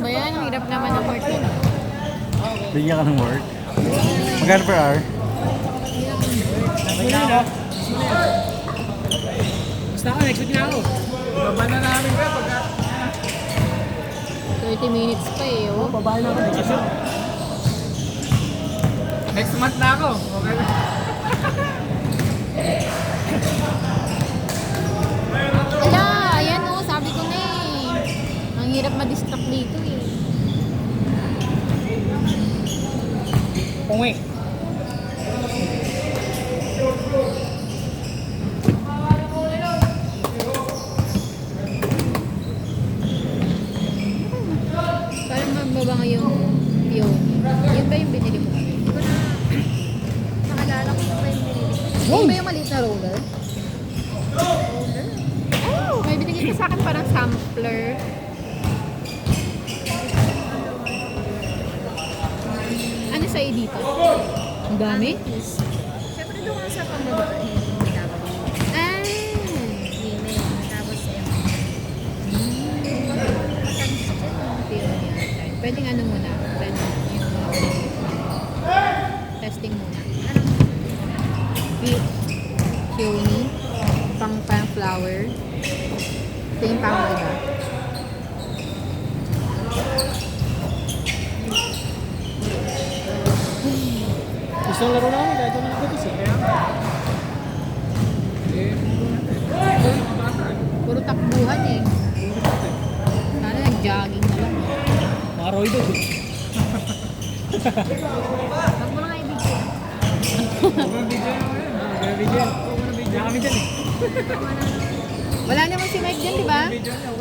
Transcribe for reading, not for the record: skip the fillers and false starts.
ba yan? Ang hirap naman ng work yun. Bigyan ka ng work. Magkano per hour? Basta ako, next week na ako. Baba na namin ka pagka... 30 minutes pa eh. Oh. Babae na ako. Next month na ako. Okay. Ala, ayan oh, sabi ko na eh. Ang hirap ma-distract dito eh. Pungi. Parang magbaba yung peony. Yun ba yung binili mo? Hindi ko na nakalala ko yung ba yung binili ko. Yun ba yung maliit na roller? Roller? Oh, may binigay ka sa akin parang sampler. Ano sa'yo dito? Ang dami? Siyempre doon ka sa pambabae. Ah! Email. Tapos yung Peony yata. Pwedeng ano muna? Pwede yung testing muna. Peony. Pang flower. Ito yung pang iba. Gusto ng laro namin kahit wala nagkatis eh. Puro takbuhan eh. Sana nag-jogging na lang. Mga Roy dog eh. Huwag mo lang ibigay. Mga video naman yan. Mga video. Kaya kami dyan eh. Wala naman si Mike dyan, di ba? Video niya.